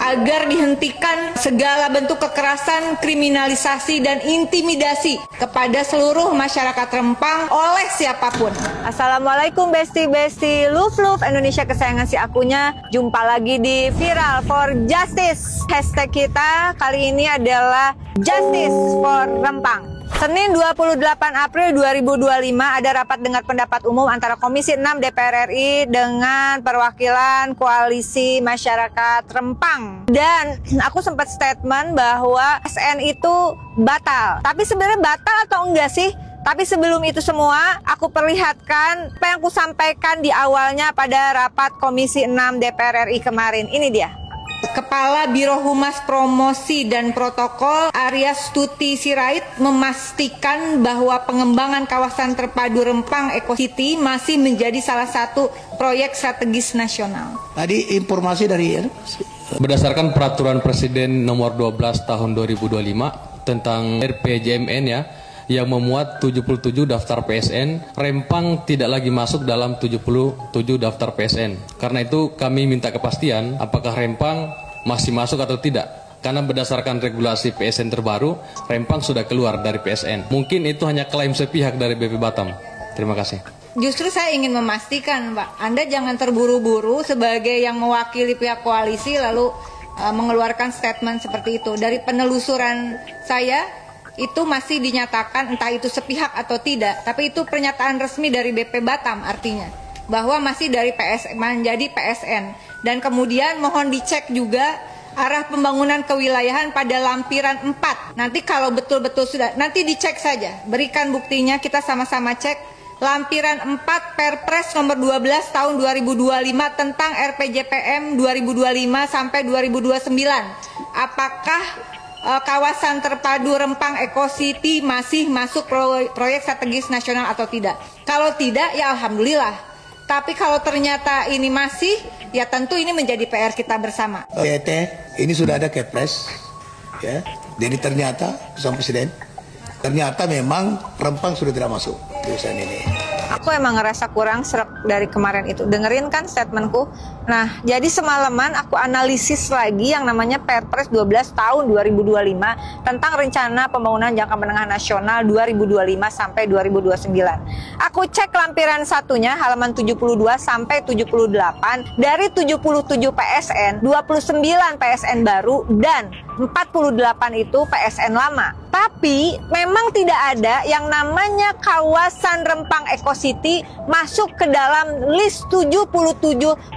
agar dihentikan segala bentuk kekerasan, kriminalisasi, dan intimidasi kepada seluruh masyarakat Rempang oleh siapapun. Assalamualaikum besti-besti Love Indonesia kesayangan si akunya. Jumpa lagi di Viral for Justice. Hashtag kita kali ini adalah Justice for Rempang. Senin 28 April 2025 ada rapat dengar pendapat umum antara Komisi 6 DPR RI dengan perwakilan Koalisi Masyarakat Rempang. Dan aku sempat statement bahwa SN itu batal. Tapi sebenarnya batal atau enggak sih? Tapi sebelum itu semua, aku perlihatkan apa yang aku sampaikan di awalnya pada rapat Komisi 6 DPR RI kemarin. Ini dia. Kepala Biro Humas Promosi dan Protokol Arya Stuti Sirait memastikan bahwa pengembangan kawasan terpadu Rempang Eco City masih menjadi salah satu proyek strategis nasional. Tadi informasi dari berdasarkan Peraturan Presiden Nomor 12 Tahun 2025 tentang RPJMN yang memuat 77 daftar PSN, Rempang tidak lagi masuk dalam 77 daftar PSN. Karena itu kami minta kepastian apakah Rempang masih masuk atau tidak. Karena berdasarkan regulasi PSN terbaru, Rempang sudah keluar dari PSN. Mungkin itu hanya klaim sepihak dari BP Batam. Terima kasih. Justru saya ingin memastikan, Pak, Anda jangan terburu-buru sebagai yang mewakili pihak koalisi lalu mengeluarkan statement seperti itu. Dari penelusuran saya, itu masih dinyatakan entah itu sepihak atau tidak, tapi itu pernyataan resmi dari BP Batam artinya bahwa masih dari menjadi PSN. Dan kemudian mohon dicek juga arah pembangunan kewilayahan pada lampiran 4. Nanti kalau betul-betul sudah, nanti dicek saja, berikan buktinya, kita sama-sama cek lampiran 4 Perpres nomor 12 tahun 2025 tentang RPJPM 2025 sampai 2029. Apakah kawasan terpadu Rempang Eco City masih masuk proyek strategis nasional atau tidak? Kalau tidak, ya alhamdulillah. Tapi kalau ternyata ini masih, ya tentu ini menjadi PR kita bersama. Ini sudah ada Kepres, ya. Jadi ternyata sama Presiden, ternyata memang Rempang sudah tidak masuk urusan ini. Aku emang ngerasa kurang serak dari kemarin itu. Dengerin kan statementku? Nah, jadi semalaman aku analisis lagi yang namanya Perpres 12 tahun 2025 tentang rencana pembangunan jangka menengah nasional 2025 sampai 2029. Aku cek lampiran satunya halaman 72 sampai 78. Dari 77 PSN, 29 PSN baru dan 48 itu PSN lama. Tapi memang tidak ada yang namanya kawasan Rempang Eco City masuk ke dalam list 77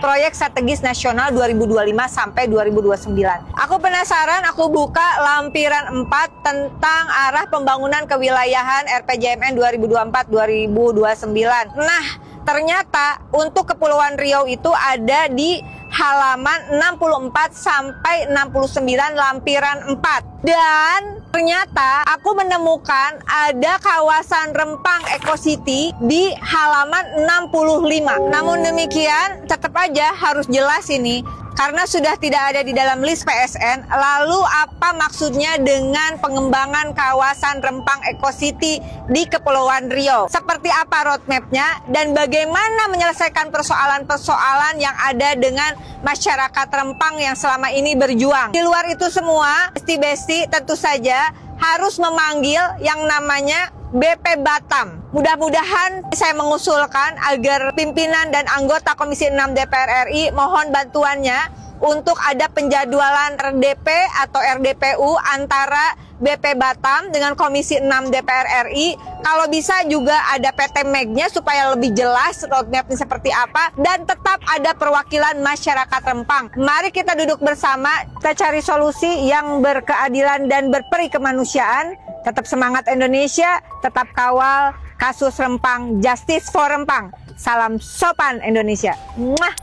proyek strategis nasional 2025 sampai 2029. Aku penasaran, aku buka lampiran 4 tentang arah pembangunan kewilayahan RPJMN 2024-2029. Nah, ternyata untuk Kepulauan Riau itu ada di halaman 64 sampai 69 lampiran 4. Dan ternyata aku menemukan ada kawasan Rempang Eco City di halaman 65. Namun demikian tetap aja harus jelas ini karena sudah tidak ada di dalam list PSN. Lalu apa maksudnya dengan pengembangan kawasan Rempang Eco City di Kepulauan Riau? Seperti apa roadmapnya dan bagaimana menyelesaikan persoalan-persoalan yang ada dengan masyarakat Rempang yang selama ini berjuang? Di luar itu semua, besti-besti tentu saja harus memanggil yang namanya BP Batam. Mudah-mudahan saya mengusulkan agar pimpinan dan anggota Komisi 6 DPR RI mohon bantuannya untuk ada penjadwalan RDP atau RDPU antara BP Batam dengan Komisi 6 DPR RI. Kalau bisa juga ada PT Megnya supaya lebih jelas roadmapnya seperti apa dan tetap ada perwakilan masyarakat Rempang. Mari kita duduk bersama, kita cari solusi yang berkeadilan dan berperi kemanusiaan. Tetap semangat Indonesia, tetap kawal kasus Rempang, Justice for Rempang. Salam sopan Indonesia. Mwah.